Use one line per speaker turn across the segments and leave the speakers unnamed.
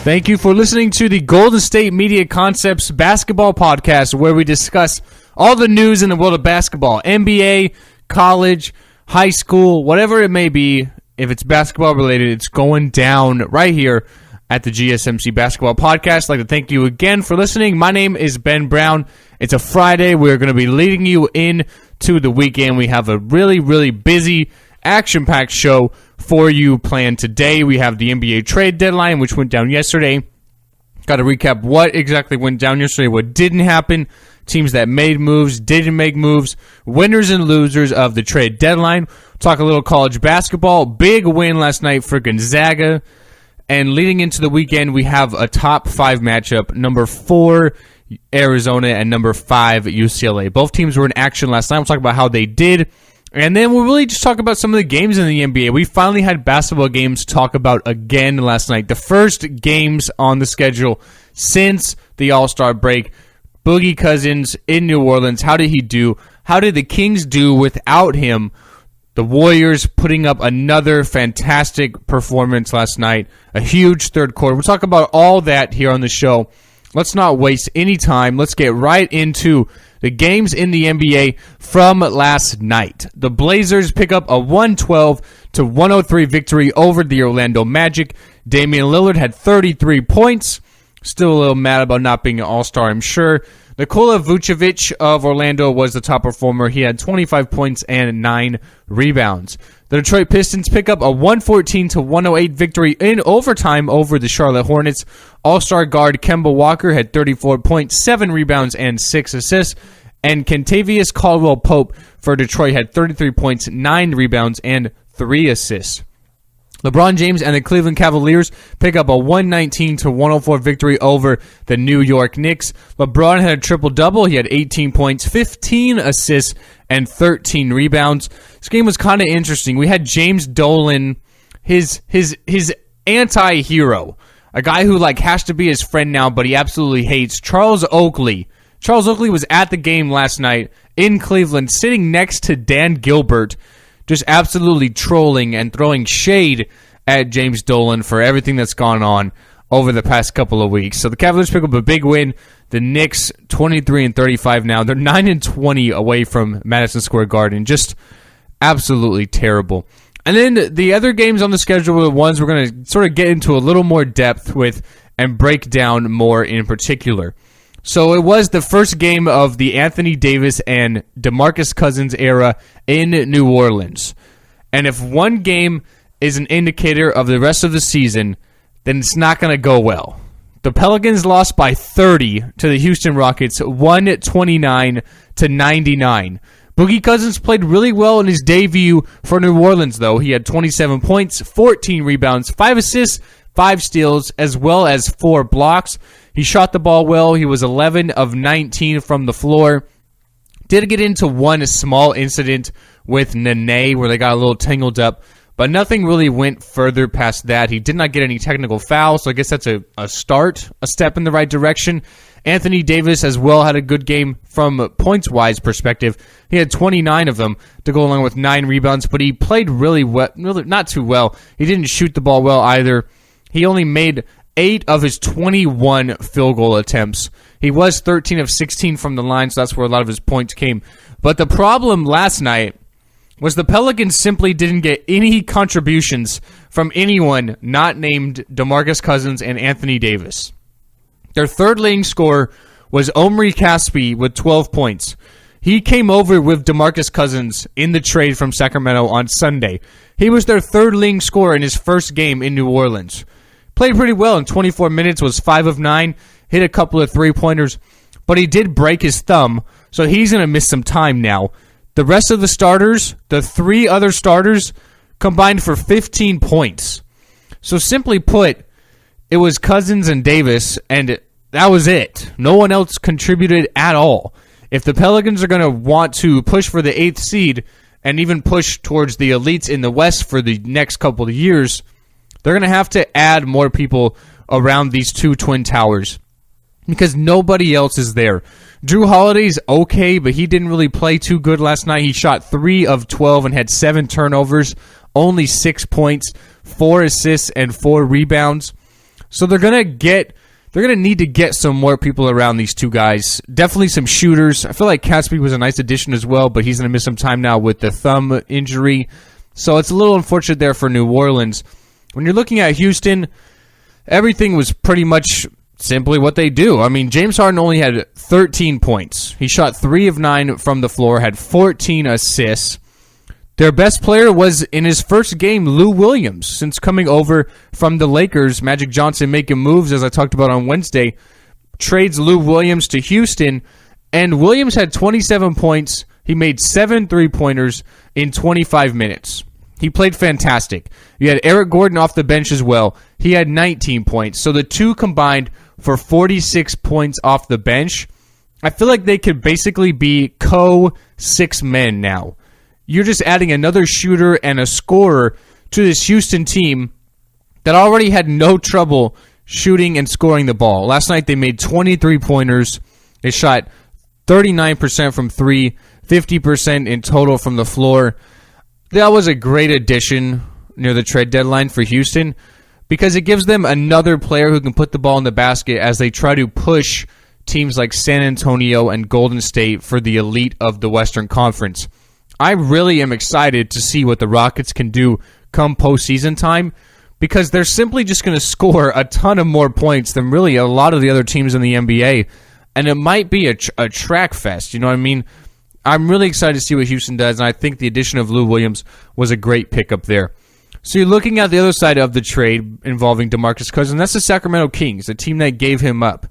Thank you for listening to the Golden State Media Concepts basketball podcast, where we discuss all the news in the world of basketball, NBA, college, high school, whatever it may be. If it's basketball related, it's going down right here at the GSMC basketball podcast. I'd like to thank you again for listening. My name is Ben Brown. It's a Friday. We're going to be leading you into the weekend. We have a really, really busy, action-packed show for you planned today. We have the NBA trade deadline, which went down yesterday. Got to recap what exactly went down yesterday, what didn't happen, teams that made moves, didn't make moves, winners and losers of the trade deadline. Talk a little college basketball. Big win last night for Gonzaga. And leading into the weekend, we have a top 5 matchup. Number 4, Arizona, and number 5, UCLA. Both teams were in action last night. We'll talk about how they did. And then we'll really just talk about some of the games in the NBA. We finally had basketball games to talk about again last night. The first games on the schedule since the All-Star break. Boogie Cousins in New Orleans. How did he do? How did the Kings do without him? The Warriors putting up another fantastic performance last night. A huge third quarter. We'll talk about all that here on the show. Let's not waste any time. Let's get right into the games in the NBA from last night. The Blazers pick up a 112-103 victory over the Orlando Magic. Damian Lillard had 33 points. Still a little mad about not being an all-star, I'm sure. Nikola Vucevic of Orlando was the top performer. He had 25 points and 9 rebounds. The Detroit Pistons pick up a 114-108 victory in overtime over the Charlotte Hornets. All-star guard Kemba Walker had 34 points, 7 rebounds, and 6 assists. And Kentavious Caldwell-Pope for Detroit had 33 points, 9 rebounds, and 3 assists. LeBron James and the Cleveland Cavaliers pick up a 119-104 victory over the New York Knicks. LeBron had a triple-double. He had 18 points, 15 assists, and 13 rebounds. This game was kind of interesting. We had James Dolan, his anti-hero, a guy who has to be his friend now, but he absolutely hates Charles Oakley. Charles Oakley was at the game last night in Cleveland, sitting next to Dan Gilbert, just absolutely trolling and throwing shade at James Dolan for everything that's gone on over the past couple of weeks. So the Cavaliers pick up a big win. The Knicks 23-35 now. They're 9-20 away from Madison Square Garden. Just absolutely terrible. And then the other games on the schedule are the ones we're going to sort of get into a little more depth with and break down more in particular. So it was the first game of the Anthony Davis and DeMarcus Cousins era in New Orleans. And if one game is an indicator of the rest of the season, then it's not going to go well. The Pelicans lost by 30 to the Houston Rockets, 129-99. Boogie Cousins played really well in his debut for New Orleans, though. He had 27 points, 14 rebounds, 5 assists, 5 steals, as well as 4 blocks. He shot the ball well. He was 11 of 19 from the floor. Did get into one small incident with Nene where they got a little tangled up, but nothing really went further past that. He did not get any technical fouls, so I guess that's a start, a step in the right direction. Anthony Davis as well had a good game from a points-wise perspective. He had 29 of them to go along with 9 rebounds, but he played really well, really not too well. He didn't shoot the ball well either. He only made 8 of his 21 field goal attempts. He was 13 of 16 from the line, so that's where a lot of his points came. But the problem last night was the Pelicans simply didn't get any contributions from anyone not named DeMarcus Cousins and Anthony Davis. Their third leading scorer was Omri Caspi with 12 points. He came over with DeMarcus Cousins in the trade from Sacramento on Sunday. He was their third leading scorer in his first game in New Orleans. Played pretty well in 24 minutes, was 5 of 9, hit a couple of three-pointers, but he did break his thumb, so he's going to miss some time now. The rest of the starters, the 3 other starters, combined for 15 points. So simply put, it was Cousins and Davis, and that was it. No one else contributed at all. If the Pelicans are going to want to push for the 8th seed and even push towards the elites in the West for the next couple of years, they're going to have to add more people around these 2 twin towers because nobody else is there. Drew Holiday's okay, but he didn't really play too good last night. He shot 3 of 12 and had 7 turnovers, only 6 points, 4 assists, and 4 rebounds. So they're going to need to get some more people around these two guys. Definitely some shooters. I feel like Catsby was a nice addition as well, but he's going to miss some time now with the thumb injury. So it's a little unfortunate there for New Orleans. When you're looking at Houston, everything was pretty much simply what they do. I mean, James Harden only had 13 points. He shot 3 of 9 from the floor, had 14 assists. Their best player was, in his first game, Lou Williams. Since coming over from the Lakers, Magic Johnson making moves, as I talked about on Wednesday, trades Lou Williams to Houston, and Williams had 27 points. He made 7 3-pointers in 25 minutes. He played fantastic. You had Eric Gordon off the bench as well. He had 19 points. So the two combined for 46 points off the bench. I feel like they could basically be co-6 men now. You're just adding another shooter and a scorer to this Houston team that already had no trouble shooting and scoring the ball. Last night they made 23 pointers. They shot 39% from 3, 50% in total from the floor. That was a great addition near the trade deadline for Houston because it gives them another player who can put the ball in the basket as they try to push teams like San Antonio and Golden State for the elite of the Western Conference. I really am excited to see what the Rockets can do come postseason time because they're simply just going to score a ton of more points than really a lot of the other teams in the NBA, and it might be a track fest. You know what I mean? I'm really excited to see what Houston does, and I think the addition of Lou Williams was a great pickup there. So you're looking at the other side of the trade involving DeMarcus Cousins. That's the Sacramento Kings, a team that gave him up.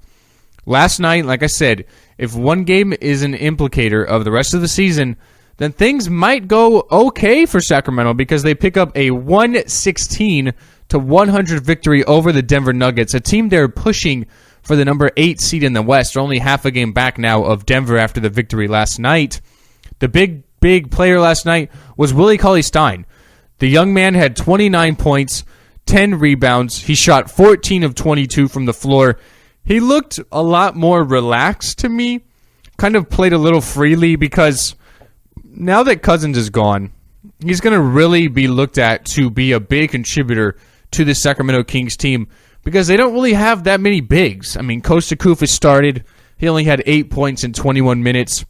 Last night, like I said, if one game is an implicator of the rest of the season, then things might go okay for Sacramento because they pick up a 116-100 victory over the Denver Nuggets, a team they're pushing for the number 8 seed in the West. They're only half a game back now of Denver after the victory last night. The big player last night was Willie Cauley-Stein. The young man had 29 points, 10 rebounds. He shot 14 of 22 from the floor. He looked a lot more relaxed to me, kind of played a little freely because now that Cousins is gone, he's going to really be looked at to be a big contributor to the Sacramento Kings team because they don't really have that many bigs. I mean, Kosta Koufis started. He only had 8 points in 21 minutes.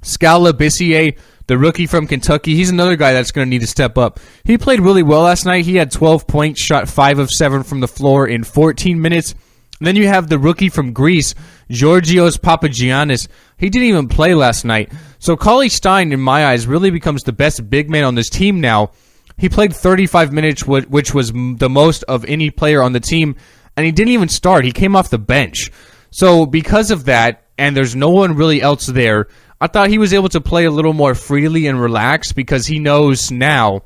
Skal Labissiere, the rookie from Kentucky, he's another guy that's going to need to step up. He played really well last night. He had 12 points, shot 5 of 7 from the floor in 14 minutes. And then you have the rookie from Greece, Georgios Papagiannis. He didn't even play last night. So Cauley-Stein, in my eyes, really becomes the best big man on this team now. He played 35 minutes, which was the most of any player on the team, and he didn't even start. He came off the bench. So because of that, and there's no one really else there, I thought he was able to play a little more freely and relaxed because he knows now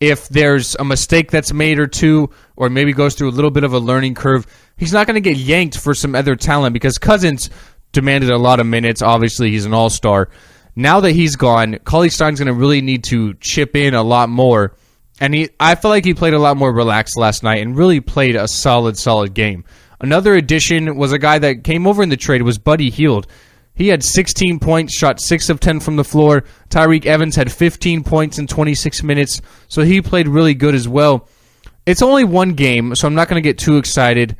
if there's a mistake that's made or two, or maybe goes through a little bit of a learning curve, he's not going to get yanked for some other talent because Cousins demanded a lot of minutes. Obviously, he's an all-star. Now that he's gone, Cauley-Stein's going to really need to chip in a lot more. And I feel like he played a lot more relaxed last night and really played a solid game. Another addition was a guy that came over in the trade was Buddy Hield. He had 16 points, shot 6 of 10 from the floor. Tyreke Evans had 15 points in 26 minutes, so he played really good as well. It's only one game, so I'm not going to get too excited,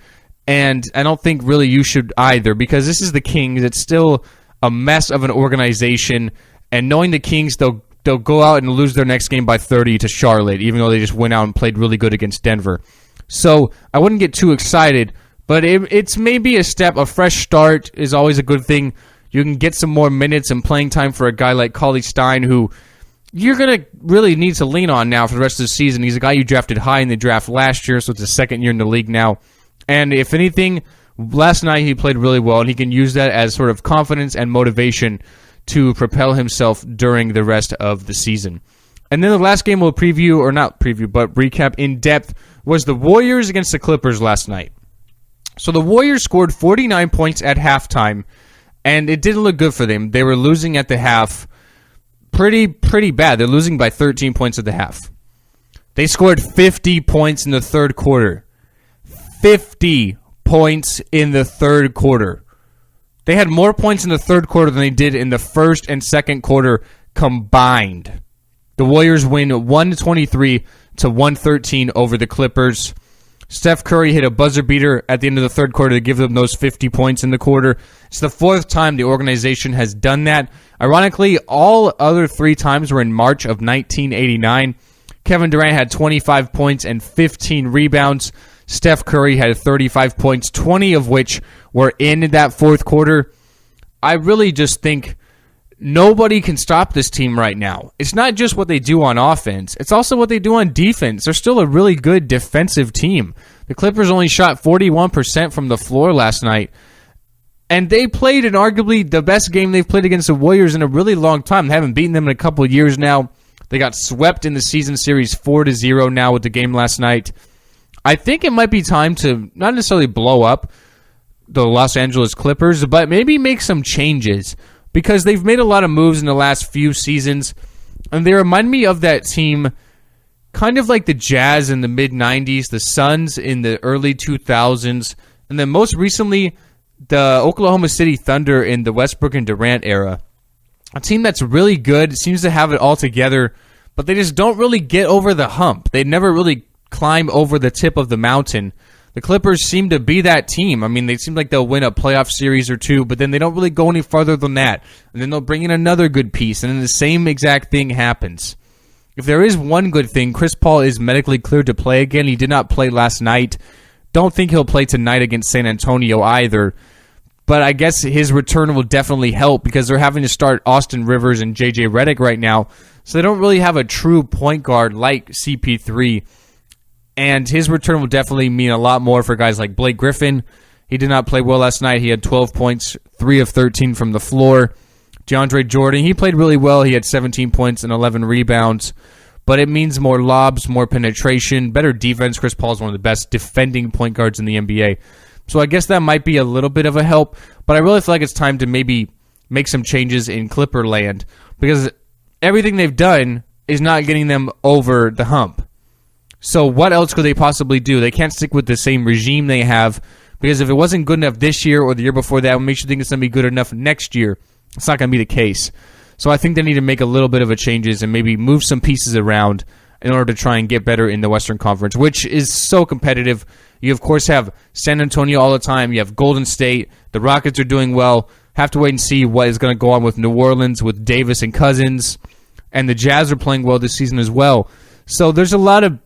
and I don't think really you should either, because this is the Kings. It's still a mess of an organization, and knowing the Kings, they'll go out and lose their next game by 30 to Charlotte, even though they just went out and played really good against Denver. So I wouldn't get too excited, but it's maybe a step. A fresh start is always a good thing. You can get some more minutes and playing time for a guy like Cauley-Stein, who you're going to really need to lean on now for the rest of the season. He's a guy you drafted high in the draft last year, so it's his second year in the league now. And if anything, last night he played really well, and he can use that as sort of confidence and motivation to propel himself during the rest of the season. And then the last game we'll recap in depth was the Warriors against the Clippers last night. So the Warriors scored 49 points at halftime, and it didn't look good for them. They were losing at the half pretty bad. They're losing by 13 points at the half. They scored 50 points in the third quarter. 50 points in the third quarter. They had more points in the third quarter than they did in the first and second quarter combined. The Warriors win 123-113 over the Clippers. Steph Curry hit a buzzer beater at the end of the third quarter to give them those 50 points in the quarter. It's the fourth time the organization has done that. Ironically, all other three times were in March of 1989. Kevin Durant had 25 points and 15 rebounds. Steph Curry had 35 points, 20 of which were in that fourth quarter. I really just think nobody can stop this team right now. It's not just what they do on offense. It's also what they do on defense. They're still a really good defensive team. The Clippers only shot 41% from the floor last night. And they played in arguably the best game they've played against the Warriors in a really long time. They haven't beaten them in a couple of years now. They got swept in the season series 4-0 now with the game last night. I think it might be time to not necessarily blow up the Los Angeles Clippers, but maybe make some changes, because they've made a lot of moves in the last few seasons, and they remind me of that team kind of like the Jazz in the mid-90s, the Suns in the early 2000s, and then most recently the Oklahoma City Thunder in the Westbrook and Durant era. A team that's really good, seems to have it all together, but they just don't really get over the hump. They never really climb over the tip of the mountain. The Clippers seem to be that team. I mean, they seem like they'll win a playoff series or two, but then they don't really go any farther than that. And then they'll bring in another good piece, and then the same exact thing happens. If there is one good thing, Chris Paul is medically cleared to play again. He did not play last night. Don't think he'll play tonight against San Antonio either. But I guess his return will definitely help, because they're having to start Austin Rivers and J.J. Redick right now. So they don't really have a true point guard like CP3. And his return will definitely mean a lot more for guys like Blake Griffin. He did not play well last night. He had 12 points, 3 of 13 from the floor. DeAndre Jordan, he played really well. He had 17 points and 11 rebounds. But it means more lobs, more penetration, better defense. Chris Paul is one of the best defending point guards in the NBA. So I guess that might be a little bit of a help. But I really feel like it's time to maybe make some changes in Clipper land, because everything they've done is not getting them over the hump. So what else could they possibly do? They can't stick with the same regime they have, because if it wasn't good enough this year or the year before that, what makes you think it's going to be good enough next year? It's not going to be the case. So I think they need to make a little bit of a changes and maybe move some pieces around in order to try and get better in the Western Conference, which is so competitive. You, of course, have San Antonio all the time. You have Golden State. The Rockets are doing well. Have to wait and see what is going to go on with New Orleans with Davis and Cousins. And the Jazz are playing well this season as well. So there's a lot of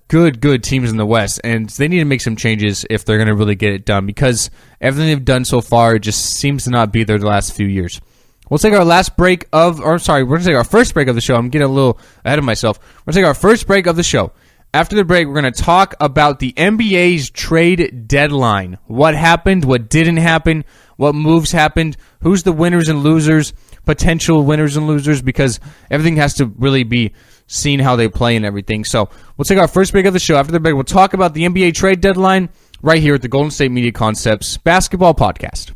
good teams in the West, and they need to make some changes if they're going to really get it done, because everything they've done so far just seems to not be there the last few years. We'll take our we're going to take our first break of the show. I'm getting a little ahead of myself. We're going to take our first break of the show. After the break, we're going to talk about the NBA's trade deadline. What happened, what didn't happen, what moves happened, who's the winners and losers, potential winners and losers, because everything has to really be seen how they play and everything. So we'll take our first break of the show. After the break, we'll talk about the NBA trade deadline right here at the Golden State Media Concepts Basketball Podcast.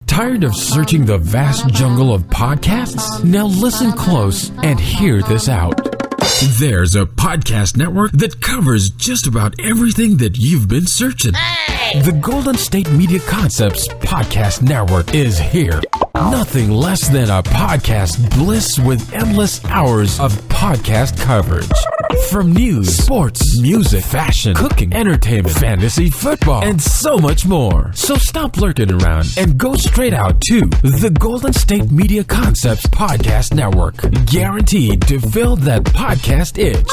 Tired of searching the vast jungle of podcasts? Now listen close and hear this out. There's a podcast network that covers just about everything that you've been searching. Hey! The Golden State Media Concepts Podcast Network is here. Nothing less than a podcast bliss with endless hours of podcast coverage. From news, sports, music, fashion, cooking, entertainment, fantasy, football, and so much more. So stop lurking around and go straight out to the Golden State Media Concepts Podcast Network. Guaranteed to fill that podcast itch.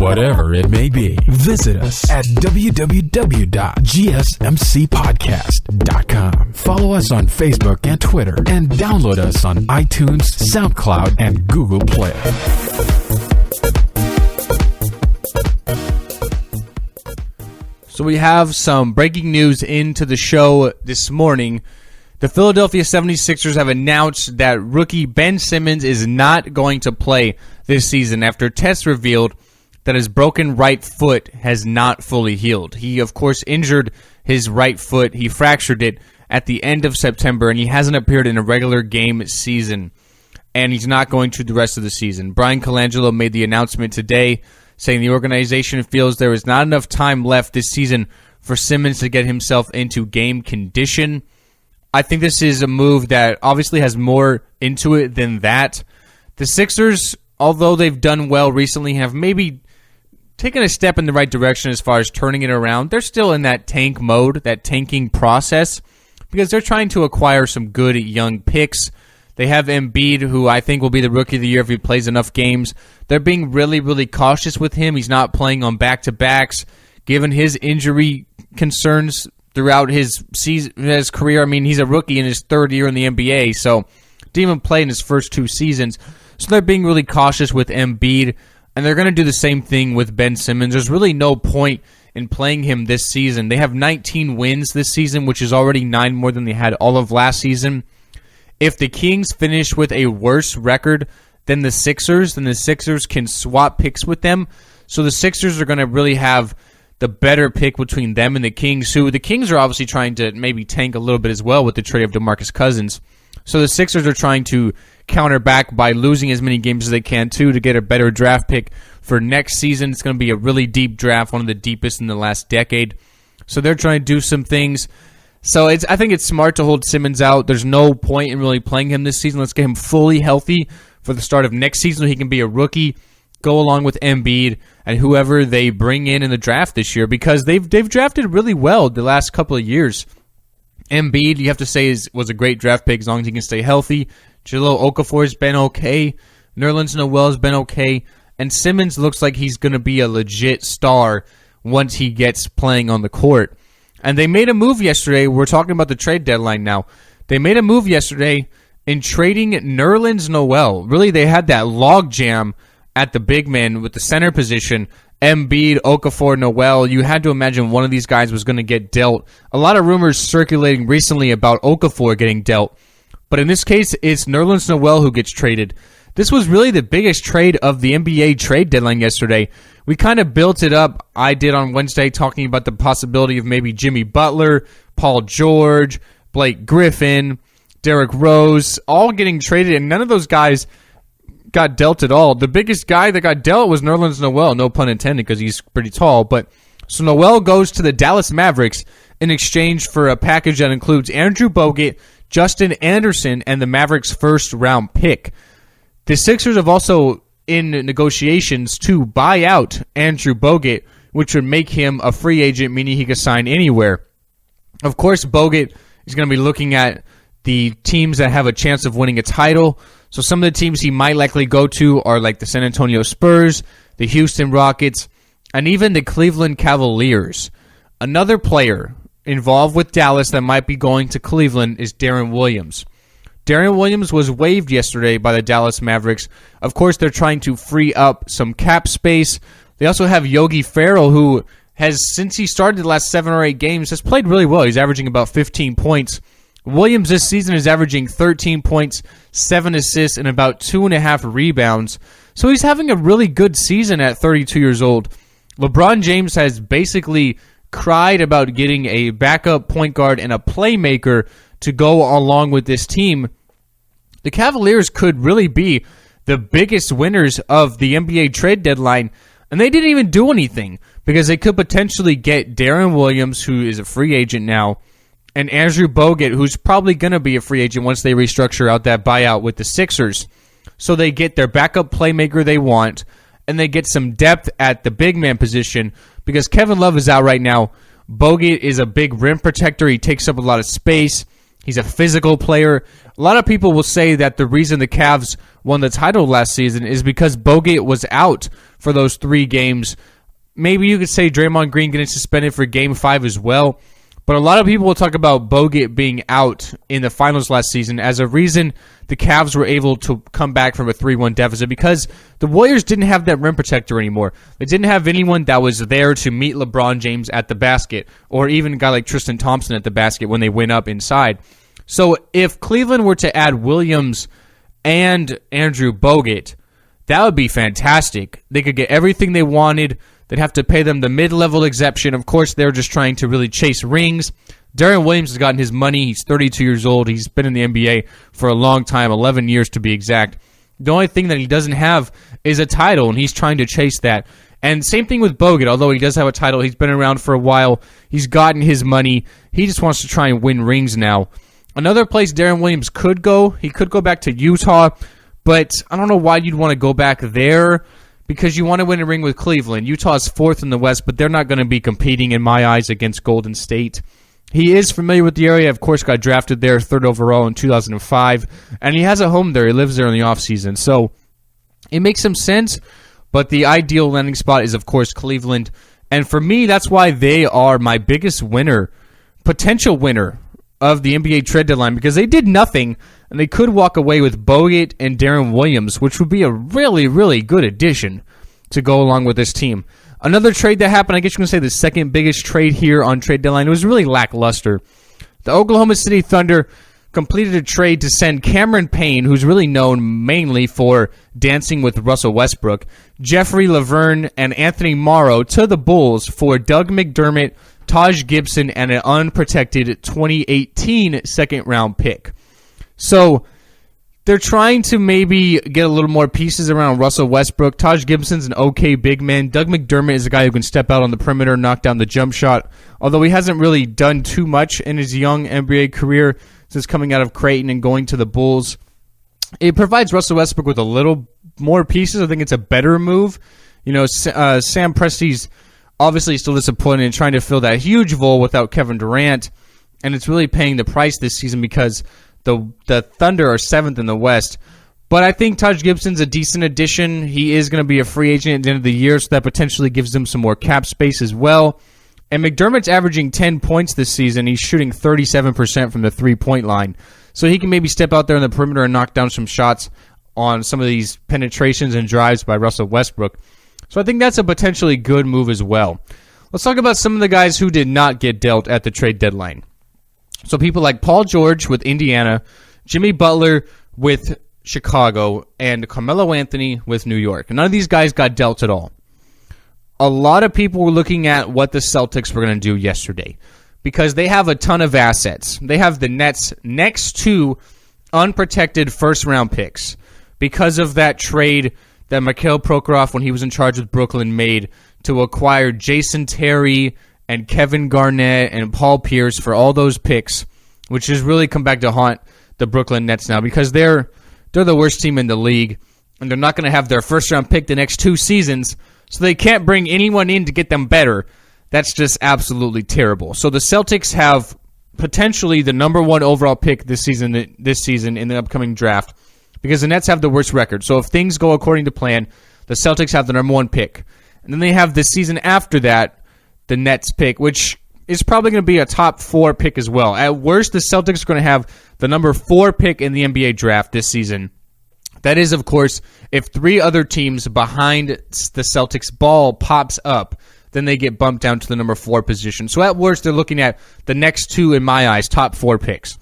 Whatever it may be. Visit us at www.gsmcpodcast.com. Follow us on Facebook and Twitter, and download us on iTunes, SoundCloud, and Google Play.
So we have some breaking news into the show this morning. The Philadelphia 76ers have announced that rookie Ben Simmons is not going to play this season after tests revealed that his broken right foot has not fully healed. He, of course, injured his right foot. He fractured it at the end of September, and he hasn't appeared in a regular game season, and he's not going to the rest of the season. Brian Colangelo made the announcement today, saying the organization feels there is not enough time left this season for Simmons to get himself into game condition. I think this is a move that obviously has more into it than that. The Sixers, although they've done well recently, have maybe taken a step in the right direction as far as turning it around. They're still in that tank mode, that tanking process, because they're trying to acquire some good young picks. They have Embiid, who I think will be the Rookie of the Year if he plays enough games. They're being really, really cautious with him. He's not playing on back-to-backs. Given his injury concerns throughout his season, his career, I mean, he's a rookie in his third year in the NBA, so didn't even play in his first 2 seasons. So they're being really cautious with Embiid, and they're going to do the same thing with Ben Simmons. There's really no point in playing him this season. They have 19 wins this season, which is already 9 more than they had all of last season. If the Kings finish with a worse record than the Sixers, then the Sixers can swap picks with them. So the Sixers are going to really have the better pick between them and the Kings, who the Kings are obviously trying to maybe tank a little bit as well with the trade of DeMarcus Cousins. So the Sixers are trying to counter back by losing as many games as they can, too, to get a better draft pick for next season. It's going to be a really deep draft, one of the deepest in the last decade. So they're trying to do some things. So I think it's smart to hold Simmons out. There's no point in really playing him this season. Let's get him fully healthy for the start of next season so he can be a rookie, go along with Embiid and whoever they bring in the draft this year, because they've drafted really well the last couple of years. Embiid, you have to say, was a great draft pick as long as he can stay healthy. Jahlil Okafor's been okay. Nerlens Noel's been okay. And Simmons looks like he's going to be a legit star once he gets playing on the court. And they made a move yesterday. We're talking about the trade deadline now. They made a move yesterday in trading Nerlens Noel. Really, they had that log jam at the big man with the center position. Embiid, Okafor, Noel. You had to imagine one of these guys was going to get dealt. A lot of rumors circulating recently about Okafor getting dealt. But in this case, it's Nerlens Noel who gets traded. This was really the biggest trade of the NBA trade deadline yesterday. We kind of built it up. I did on Wednesday talking about the possibility of maybe Jimmy Butler, Paul George, Blake Griffin, Derrick Rose, all getting traded, and none of those guys got dealt at all. The biggest guy that got dealt was Nerlens Noel, no pun intended because he's pretty tall. But so Noel goes to the Dallas Mavericks in exchange for a package that includes Andrew Bogut, Justin Anderson, and the Mavericks' first-round pick. The Sixers have also in negotiations to buy out Andrew Bogut, which would make him a free agent, meaning he could sign anywhere. Of course, Bogut is going to be looking at the teams that have a chance of winning a title. So some of the teams he might likely go to are like the San Antonio Spurs, the Houston Rockets, and even the Cleveland Cavaliers. Another player involved with Dallas that might be going to Cleveland is Deron Williams. Deron Williams was waived yesterday by the Dallas Mavericks. Of course, they're trying to free up some cap space. They also have Yogi Ferrell, who has, since he started the last 7 or 8 games, has played really well. He's averaging about 15 points. Williams this season is averaging 13 points, 7 assists, and about 2.5 rebounds. So he's having a really good season at 32 years old. LeBron James has basically cried about getting a backup point guard and a playmaker to go along with this team. The Cavaliers could really be the biggest winners of the NBA trade deadline, and they didn't even do anything because they could potentially get Deron Williams, who is a free agent now, and Andrew Bogut, who's probably going to be a free agent once they restructure out that buyout with the Sixers. So they get their backup playmaker they want, and they get some depth at the big man position because Kevin Love is out right now. Bogut is a big rim protector. He takes up a lot of space. He's a physical player. A lot of people will say that the reason the Cavs won the title last season is because Bogut was out for those 3 games. Maybe you could say Draymond Green getting suspended for Game 5 as well. But a lot of people will talk about Bogut being out in the finals last season as a reason the Cavs were able to come back from a 3-1 deficit because the Warriors didn't have that rim protector anymore. They didn't have anyone that was there to meet LeBron James at the basket or even a guy like Tristan Thompson at the basket when they went up inside. So if Cleveland were to add Williams and Andrew Bogut, that would be fantastic. They could get everything they wanted. They'd have to pay them the mid-level exemption. Of course, they're just trying to really chase rings. Deron Williams has gotten his money. He's 32 years old. He's been in the NBA for a long time, 11 years to be exact. The only thing that he doesn't have is a title, and he's trying to chase that. And same thing with Bogut. Although he does have a title, he's been around for a while. He's gotten his money. He just wants to try and win rings now. Another place Deron Williams could go, he could go back to Utah, but I don't know why you'd want to go back there because you want to win a ring with Cleveland. Utah's 4th in the West, but they're not going to be competing, in my eyes, against Golden State. He is familiar with the area, of course, got drafted there 3rd overall in 2005, and he has a home there. He lives there in the offseason, so it makes some sense, but the ideal landing spot is, of course, Cleveland, and for me, that's why they are my biggest winner, potential winner of the NBA trade deadline, because they did nothing, and they could walk away with Bogut and Darren Williams, which would be a really, really good addition to go along with this team. Another trade that happened, I guess you can say the second biggest trade here on trade deadline, it was really lackluster. The Oklahoma City Thunder completed a trade to send Cameron Payne, who's really known mainly for dancing with Russell Westbrook, Jeffrey Laverne, and Anthony Morrow to the Bulls for Doug McDermott, Taj Gibson, and an unprotected 2018 second-round pick. So they're trying to maybe get a little more pieces around Russell Westbrook. Taj Gibson's an okay big man. Doug McDermott is a guy who can step out on the perimeter, knock down the jump shot, although he hasn't really done too much in his young NBA career since coming out of Creighton and going to the Bulls. It provides Russell Westbrook with a little more pieces. I think it's a better move. You know, Sam Presti's obviously still disappointed in trying to fill that huge void without Kevin Durant, and it's really paying the price this season because the Thunder are 7th in the West. But I think Taj Gibson's a decent addition. He is going to be a free agent at the end of the year, so that potentially gives them some more cap space as well. And McDermott's averaging 10 points this season. He's shooting 37% from the three-point line. So he can maybe step out there on the perimeter and knock down some shots on some of these penetrations and drives by Russell Westbrook. So I think that's a potentially good move as well. Let's talk about some of the guys who did not get dealt at the trade deadline. So people like Paul George with Indiana, Jimmy Butler with Chicago, and Carmelo Anthony with New York. None of these guys got dealt at all. A lot of people were looking at what the Celtics were going to do yesterday because they have a ton of assets. They have the Nets next to unprotected first-round picks because of that trade that Mikhail Prokhorov, when he was in charge with Brooklyn, made to acquire Jason Terry and Kevin Garnett and Paul Pierce for all those picks, which has really come back to haunt the Brooklyn Nets now because they're the worst team in the league, and they're not going to have their first-round pick the next 2 seasons, so they can't bring anyone in to get them better. That's just absolutely terrible. So the Celtics have potentially the number 1 overall pick this season in the upcoming draft because the Nets have the worst record. So if things go according to plan, the Celtics have the number 1 pick. And then they have the season after that, the Nets pick, which is probably going to be a top 4 pick as well. At worst, the Celtics are going to have the number 4 pick in the NBA draft this season. That is, of course, if 3 other teams behind the Celtics ball pops up, then they get bumped down to the number 4 position. So at worst, they're looking at the next 2, in my eyes, top 4 picks.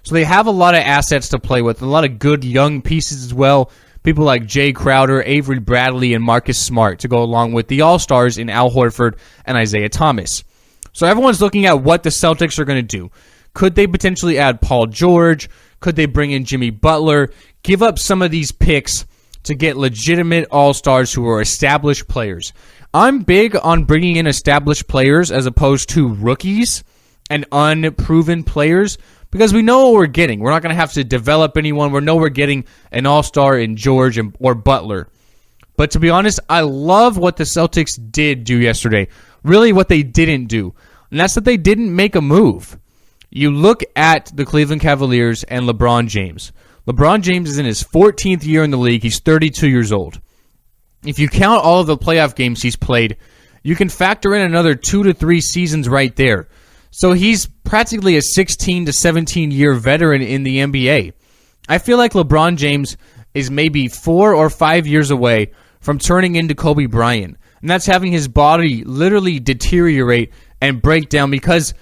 So they have a lot of assets to play with, a lot of good young pieces as well. People like Jay Crowder, Avery Bradley, and Marcus Smart to go along with the All-Stars in Al Horford and Isaiah Thomas. So everyone's looking at what the Celtics are going to do. Could they potentially add Paul George? Could they bring in Jimmy Butler? Give up some of these picks to get legitimate All-Stars who are established players. I'm big on bringing in established players as opposed to rookies and unproven players because we know what we're getting. We're not going to have to develop anyone. We know we're getting an all-star in George or Butler. But to be honest, I love what the Celtics did do yesterday. Really what they didn't do. And that's that they didn't make a move. You look at the Cleveland Cavaliers and LeBron James. LeBron James is in his 14th year in the league. He's 32 years old. If you count all of the playoff games he's played, you can factor in another 2 to 3 seasons right there. So he's practically a 16 to 17-year veteran in the NBA. I feel like LeBron James is maybe 4 or 5 years away from turning into Kobe Bryant. And that's having his body literally deteriorate and break down because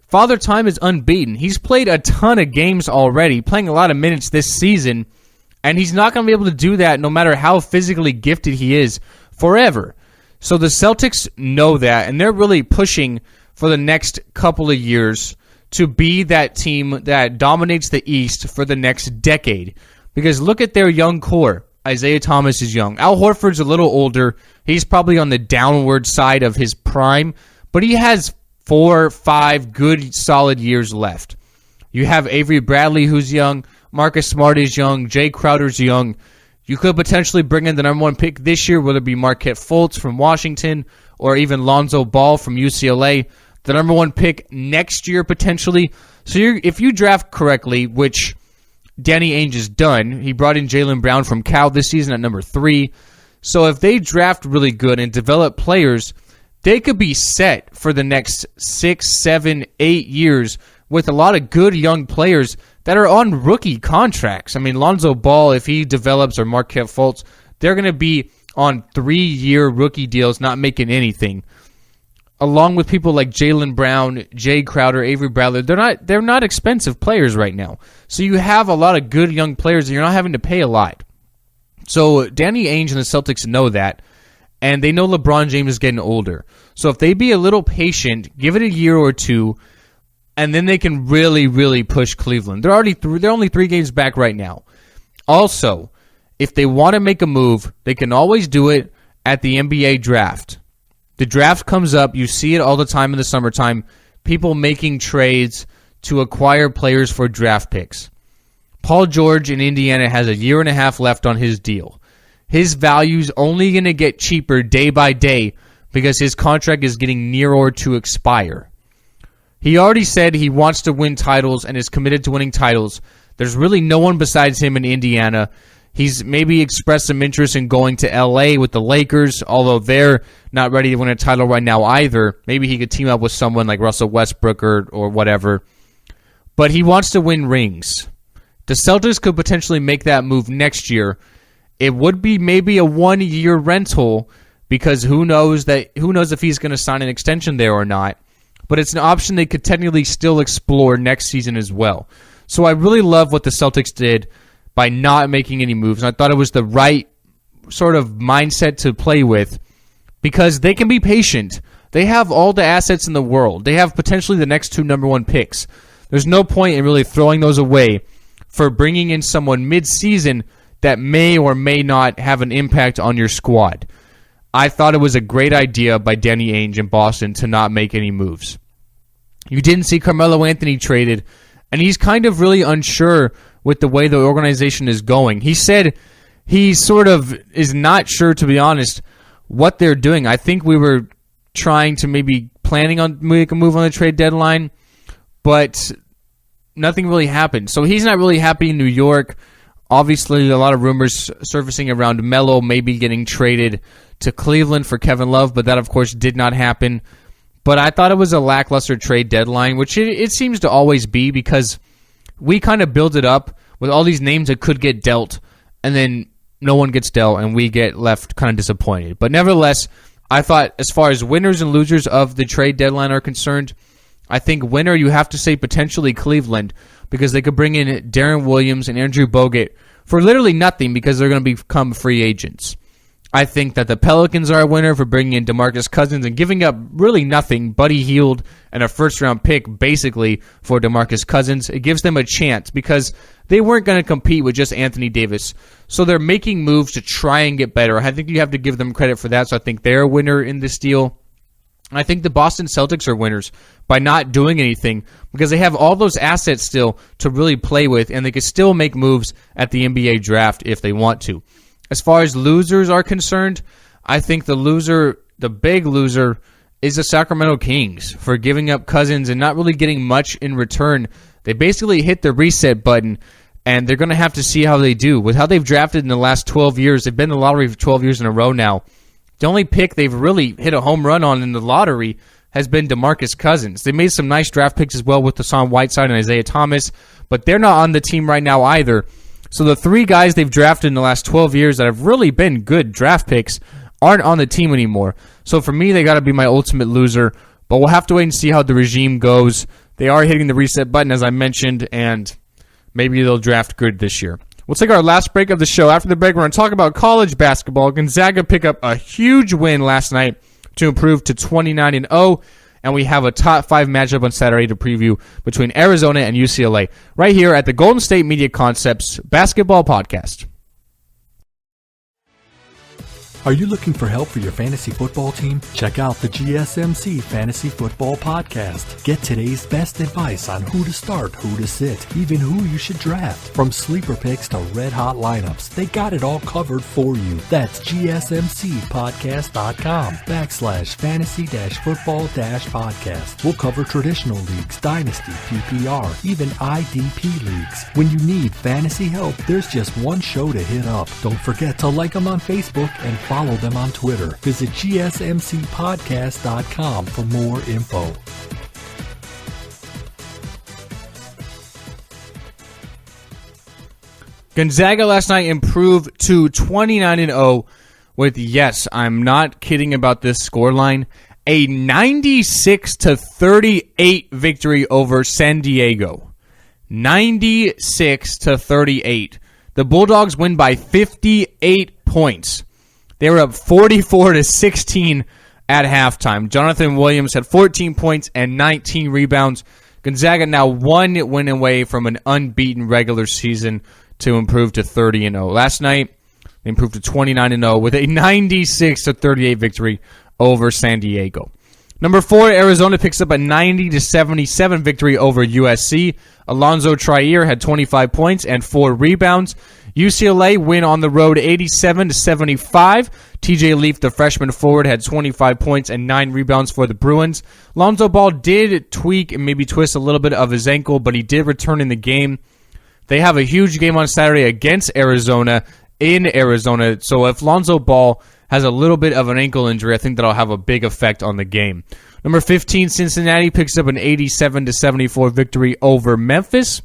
Father Time is unbeaten. He's played a ton of games already, playing a lot of minutes this season, and he's not going to be able to do that no matter how physically gifted he is forever. So the Celtics know that, and they're really pushing for the next couple of years to be that team that dominates the East for the next decade. Because look at their young core. Isaiah Thomas is young. Al Horford's a little older. He's probably on the downward side of his prime, but he has 4 or 5 good, solid years left. You have Avery Bradley, who's young. Marcus Smart is young. Jay Crowder's young. You could potentially bring in the number 1 pick this year, whether it be Marquette Fultz from Washington or even Lonzo Ball from UCLA. The number 1 pick next year potentially. So if you draft correctly, which Danny Ainge has done, he brought in Jaylen Brown from Cal this season at number 3. So if they draft really good and develop players, they could be set for the next 6, 7, 8 years with a lot of good young players that are on rookie contracts. I mean, Lonzo Ball, if he develops, or Marquette Fultz, they're going to be on 3-year rookie deals, not making anything. Along with people like Jaylen Brown, Jay Crowder, Avery Bradley, they're not expensive players right now. So you have a lot of good young players and you're not having to pay a lot. So Danny Ainge and the Celtics know that, and they know LeBron James is getting older. So if they be a little patient, give it a year or two, and then they can really, really push Cleveland. They're only 3 games back right now. Also, if they want to make a move, they can always do it at the NBA draft. The draft comes up. You see it all the time in the summertime. People making trades to acquire players for draft picks. Paul George in Indiana has a year and a half left on his deal. His value's only going to get cheaper day by day because his contract is getting nearer to expire. He already said he wants to win titles and is committed to winning titles. There's really no one besides him in Indiana. He's maybe expressed some interest in going to LA with the Lakers, although they're not ready to win a title right now either. Maybe he could team up with someone like Russell Westbrook or whatever. But he wants to win rings. The Celtics could potentially make that move next year. It would be maybe a 1-year rental because who knows if he's going to sign an extension there or not. But it's an option they could technically still explore next season as well. So I really love what the Celtics did by not making any moves. And I thought it was the right sort of mindset to play with because they can be patient. They have all the assets in the world. They have potentially the next 2 number 1 picks. There's no point in really throwing those away for bringing in someone mid-season that may or may not have an impact on your squad. I thought it was a great idea by Danny Ainge in Boston to not make any moves. You didn't see Carmelo Anthony traded, and he's kind of really unsure with the way the organization is going. He said he sort of is not sure, to be honest, what they're doing. I think we were trying to maybe planning on make a move on the trade deadline, but nothing really happened. So he's not really happy in New York. Obviously, a lot of rumors surfacing around Melo maybe getting traded to Cleveland for Kevin Love, but that, of course, did not happen. But I thought it was a lackluster trade deadline, which it seems to always be because we kind of build it up with all these names that could get dealt, and then no one gets dealt, and we get left kind of disappointed. But nevertheless, I thought as far as winners and losers of the trade deadline are concerned, I think winner you have to say potentially Cleveland because they could bring in Darren Williams and Andrew Bogut for literally nothing because they're going to become free agents. I think that the Pelicans are a winner for bringing in DeMarcus Cousins and giving up really nothing, Buddy Hield, and a first-round pick basically for DeMarcus Cousins. It gives them a chance because they weren't going to compete with just Anthony Davis. So they're making moves to try and get better. I think you have to give them credit for that, so I think they're a winner in this deal. I think the Boston Celtics are winners by not doing anything because they have all those assets still to really play with, and they can still make moves at the NBA draft if they want to. As far as losers are concerned, I think the big loser, is the Sacramento Kings for giving up Cousins and not really getting much in return. They basically hit the reset button, and they're going to have to see how they do. With how they've drafted in the last 12 years, they've been in the lottery for 12 years in a row now. The only pick they've really hit a home run on in the lottery has been DeMarcus Cousins. They made some nice draft picks as well with Hassan Whiteside and Isaiah Thomas, but they're not on the team right now either. So the 3 guys they've drafted in the last 12 years that have really been good draft picks aren't on the team anymore. So for me, they got to be my ultimate loser, but we'll have to wait and see how the regime goes. They are hitting the reset button, as I mentioned, and maybe they'll draft good this year. We'll take our last break of the show. After the break, we're going to talk about college basketball. Gonzaga picked up a huge win last night to improve to 29-0, and we have a top 5 matchup on Saturday to preview between Arizona and UCLA right here at the Golden State Media Concepts Basketball Podcast.
Are you looking for help for your fantasy football team? Check out the GSMC Fantasy Football Podcast. Get today's best advice on who to start, who to sit, even who you should draft. From sleeper picks to red hot lineups, they got it all covered for you. That's GSMCpodcast.com/fantasy-football-podcast. We'll cover traditional leagues, dynasty, PPR, even IDP leagues. When you need fantasy help, there's just one show to hit up. Don't forget to like them on Facebook and follow them on Twitter. Visit GSMCpodcast.com for more info.
Gonzaga last night improved to 29-0 with, yes, I'm not kidding about this scoreline, a 96-38 victory over San Diego. 96-38. The Bulldogs win by 58 points. They were up 44-16 at halftime. Jonathan Williams had 14 points and 19 rebounds. Gonzaga now one win away from an unbeaten regular season to improve to 30-0. Last night, they improved to 29-0 with a 96-38 victory over San Diego. Number 4, Arizona picks up a 90-77 victory over USC. Alonzo Trier had 25 points and 4 rebounds. UCLA win on the road 87-75. TJ Leaf, the freshman forward, had 25 points and 9 rebounds for the Bruins. Lonzo Ball did tweak and maybe twist a little bit of his ankle, but he did return in the game. They have a huge game on Saturday against Arizona in Arizona, so if Lonzo Ball has a little bit of an ankle injury, I think that'll have a big effect on the game. Number 15, Cincinnati picks up an 87-74 victory over Memphis.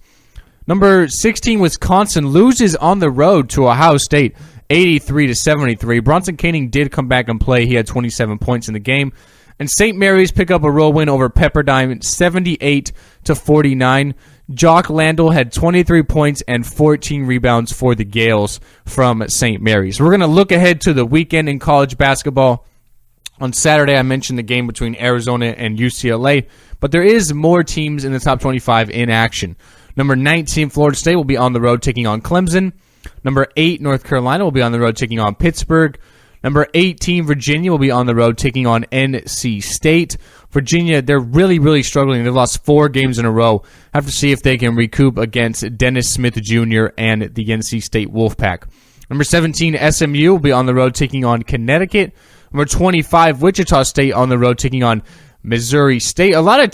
Number 16, Wisconsin loses on the road to Ohio State, 83-73. Bronson Koenig did come back and play. He had 27 points in the game. And St. Mary's pick up a road win over Pepperdine, 78-49. Jock Landell had 23 points and 14 rebounds for the Gales from St. Mary's. We're going to look ahead to the weekend in college basketball. On Saturday, I mentioned the game between Arizona and UCLA, but there is more teams in the top 25 in action. Number 19, Florida State will be on the road taking on Clemson. Number 8, North Carolina will be on the road taking on Pittsburgh. Number 18, Virginia will be on the road taking on NC State. Virginia, they're really, really struggling. They've lost 4 games in a row. Have to see if they can recoup against Dennis Smith Jr. and the NC State Wolfpack. Number 17, SMU will be on the road taking on Connecticut. Number 25, Wichita State on the road taking on Missouri State. A lot of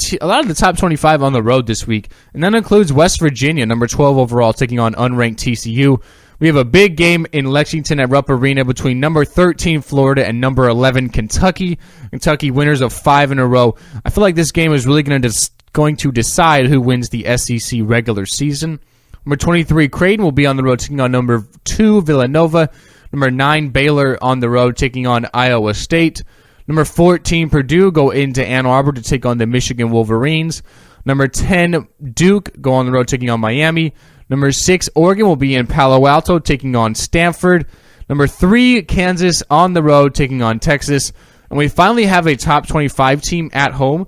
the top 25 on the road this week, and that includes West Virginia, number 12 overall, taking on unranked TCU. We have a big game in Lexington at Rupp Arena between number 13 Florida and number 11 Kentucky. Kentucky winners of 5 in a row. I feel like this game is really going to decide who wins the SEC regular season. Number 23 Creighton will be on the road taking on number 2 Villanova. Number 9 Baylor on the road taking on Iowa State. Number 14, Purdue go into Ann Arbor to take on the Michigan Wolverines. Number 10, Duke go on the road taking on Miami. Number 6, Oregon will be in Palo Alto taking on Stanford. Number 3, Kansas on the road taking on Texas. And we finally have a top 25 team at home,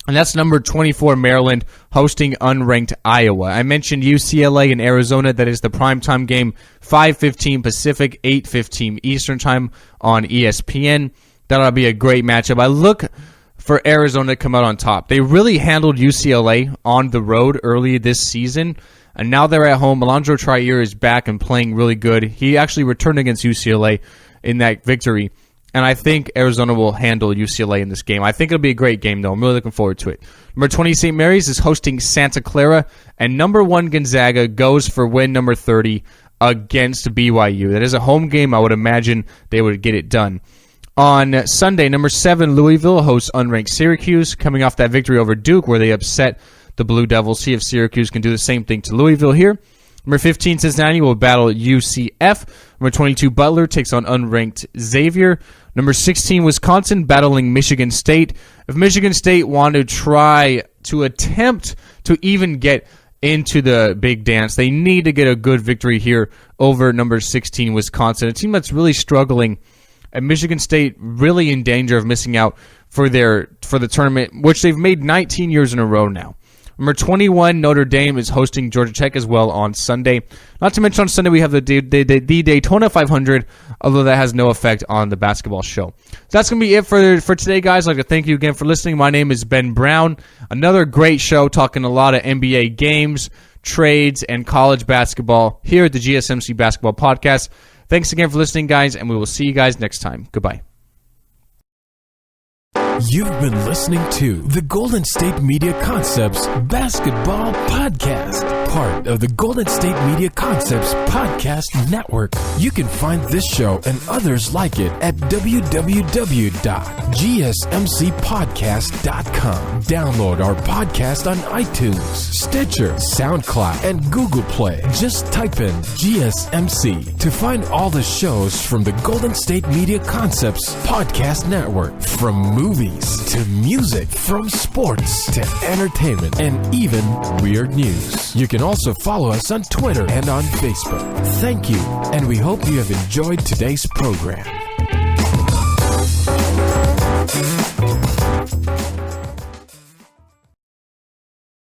and that's number 24, Maryland, hosting unranked Iowa. I mentioned UCLA and Arizona. That is the primetime game, 5:15 Pacific, 8:15 Eastern Time on ESPN. That'll be a great matchup. I look for Arizona to come out on top. They really handled UCLA on the road early this season, and now they're at home. Alonzo Trier is back and playing really good. He actually returned against UCLA in that victory, and I think Arizona will handle UCLA in this game. I think it'll be a great game, though. I'm really looking forward to it. Number 20, St. Mary's is hosting Santa Clara, and number 1, Gonzaga goes for win number 30 against BYU. That is a home game. I would imagine they would get it done. On Sunday, number 7, Louisville hosts unranked Syracuse, coming off that victory over Duke where they upset the Blue Devils. See if Syracuse can do the same thing to Louisville here. Number 15, Cincinnati will battle UCF. Number 22, Butler takes on unranked Xavier. Number 16, Wisconsin battling Michigan State. If Michigan State want to try to attempt to even get into the big dance, they need to get a good victory here over number 16, Wisconsin, a team that's really struggling. And Michigan State really in danger of missing out for the tournament, which they've made 19 years in a row now. Number 21, Notre Dame is hosting Georgia Tech as well on Sunday. Not to mention on Sunday we have the Daytona 500, although that has no effect on the basketball show. So that's going to be it for today, guys. I'd like to thank you again for listening. My name is Ben Brown. Another great show talking a lot of NBA games, trades, and college basketball here at the GSMC Basketball Podcast. Thanks again for listening, guys, and we will see you guys next time. Goodbye.
You've been listening to the Golden State Media Concepts Basketball Podcast, part of the Golden State Media Concepts Podcast Network. You can find this show and others like it at www.gsmcpodcast.com. Download our podcast on iTunes, Stitcher, SoundCloud, and Google Play. Just type in GSMC to find all the shows from the Golden State Media Concepts Podcast Network, from movies to music, from sports to entertainment, and even weird news. You can also follow us on Twitter and on Facebook. Thank you, and we hope you have enjoyed today's program.